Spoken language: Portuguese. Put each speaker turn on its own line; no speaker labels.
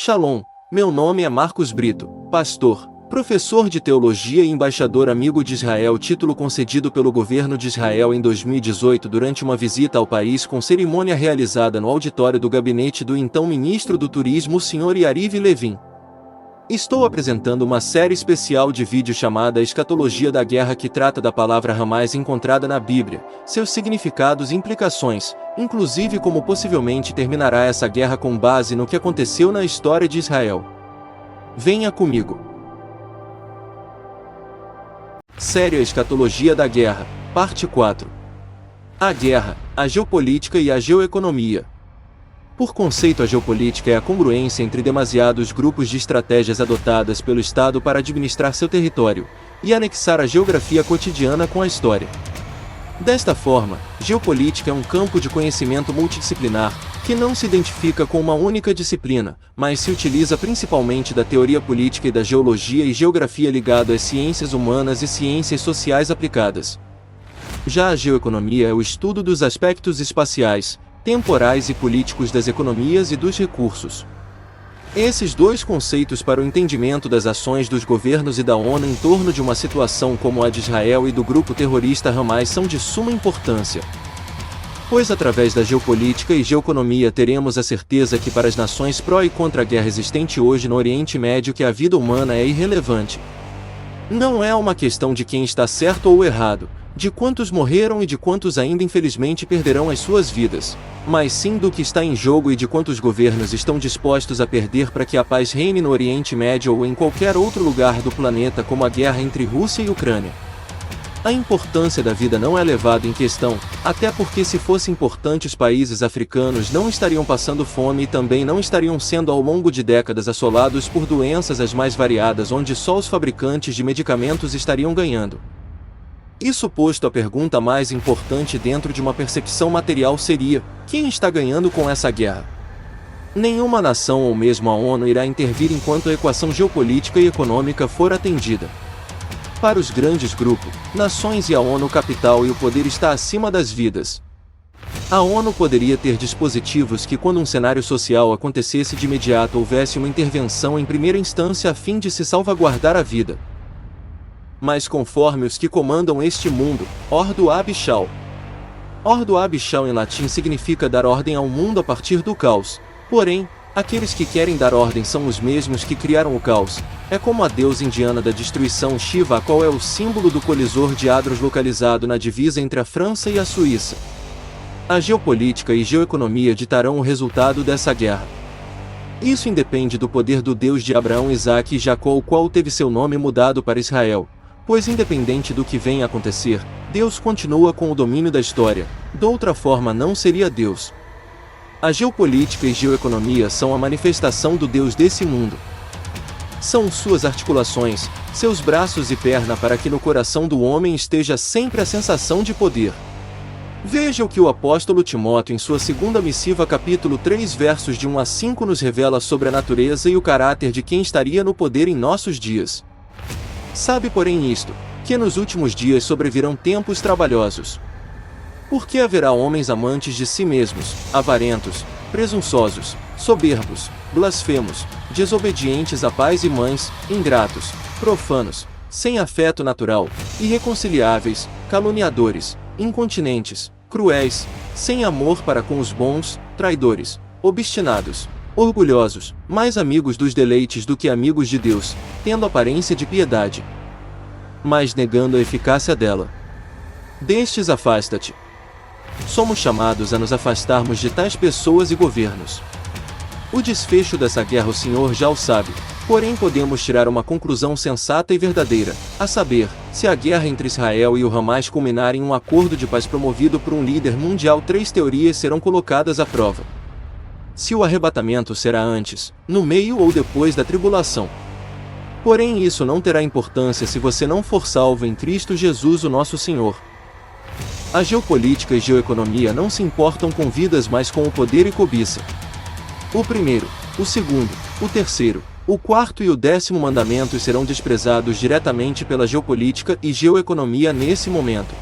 Shalom, meu nome é Marcos Brito, pastor, professor de teologia e embaixador amigo de Israel, título concedido pelo governo de Israel em 2018 durante uma visita ao país com cerimônia realizada no auditório do gabinete do então ministro do Turismo, Sr. Yariv Levin. Estou apresentando uma série especial de vídeo chamada Escatologia da Guerra, que trata da palavra Hamás encontrada na Bíblia, seus significados e implicações, inclusive como possivelmente terminará essa guerra com base no que aconteceu na história de Israel. Venha comigo. Série Escatologia da Guerra, Parte 4. A guerra, a geopolítica e a geoeconomia. Por conceito, a geopolítica é a congruência entre demasiados grupos de estratégias adotadas pelo Estado para administrar seu território e anexar a geografia cotidiana com a história. Desta forma, geopolítica é um campo de conhecimento multidisciplinar que não se identifica com uma única disciplina, mas se utiliza principalmente da teoria política e da geologia e geografia ligado às ciências humanas e ciências sociais aplicadas. Já a geoeconomia é o estudo dos aspectos espaciais, temporais e políticos das economias e dos recursos. Esses dois conceitos para o entendimento das ações dos governos e da ONU em torno de uma situação como a de Israel e do grupo terrorista Hamás são de suma importância. Pois através da geopolítica e geoeconomia teremos a certeza que para as nações pró e contra a guerra existente hoje no Oriente Médio que a vida humana é irrelevante. Não é uma questão de quem está certo ou errado, de quantos morreram e de quantos ainda infelizmente perderão as suas vidas, mas sim do que está em jogo e de quantos governos estão dispostos a perder para que a paz reine no Oriente Médio ou em qualquer outro lugar do planeta, como a guerra entre Rússia e Ucrânia. A importância da vida não é levada em questão, até porque se fosse importante os países africanos não estariam passando fome e também não estariam sendo ao longo de décadas assolados por doenças as mais variadas, onde só os fabricantes de medicamentos estariam ganhando. Isso posto, a pergunta mais importante dentro de uma percepção material seria: quem está ganhando com essa guerra? Nenhuma nação ou mesmo a ONU irá intervir enquanto a equação geopolítica e econômica for atendida. Para os grandes grupos, nações e a ONU, o capital e o poder está acima das vidas. A ONU poderia ter dispositivos que, quando um cenário social acontecesse de imediato, houvesse uma intervenção em primeira instância a fim de se salvaguardar a vida. Mas conforme os que comandam este mundo, Ordo ab chao. Ordo ab chao em latim significa dar ordem ao mundo a partir do caos. Porém, aqueles que querem dar ordem são os mesmos que criaram o caos. É como a deusa indiana da destruição Shiva, a qual é o símbolo do colisor de hadros localizado na divisa entre a França e a Suíça. A geopolítica e geoeconomia ditarão o resultado dessa guerra. Isso independe do poder do Deus de Abraão, Isaque e Jacó, o qual teve seu nome mudado para Israel. Pois independente do que venha a acontecer, Deus continua com o domínio da história, de outra forma não seria Deus. A geopolítica e geoeconomia são a manifestação do Deus desse mundo. São suas articulações, seus braços e perna para que no coração do homem esteja sempre a sensação de poder. Veja o que o apóstolo Timóteo em sua segunda missiva capítulo 3 versos de 1 a 5 nos revela sobre a natureza e o caráter de quem estaria no poder em nossos dias. Sabe, porém, isto, que nos últimos dias sobrevirão tempos trabalhosos. Porque haverá homens amantes de si mesmos, avarentos, presunçosos, soberbos, blasfemos, desobedientes a pais e mães, ingratos, profanos, sem afeto natural, irreconciliáveis, caluniadores, incontinentes, cruéis, sem amor para com os bons, traidores, obstinados, orgulhosos, mais amigos dos deleites do que amigos de Deus, tendo aparência de piedade, mas negando a eficácia dela. Destes afasta-te. Somos chamados a nos afastarmos de tais pessoas e governos. O desfecho dessa guerra o Senhor já o sabe, porém podemos tirar uma conclusão sensata e verdadeira, a saber, se a guerra entre Israel e o Hamás culminar em um acordo de paz promovido por um líder mundial, 3 teorias serão colocadas à prova. Se o arrebatamento será antes, no meio ou depois da tribulação. Porém, isso não terá importância se você não for salvo em Cristo Jesus, o nosso Senhor. A geopolítica e geoeconomia não se importam com vidas, mas com o poder e cobiça. O primeiro, o segundo, o terceiro, o quarto e o 10º mandamentos serão desprezados diretamente pela geopolítica e geoeconomia nesse momento.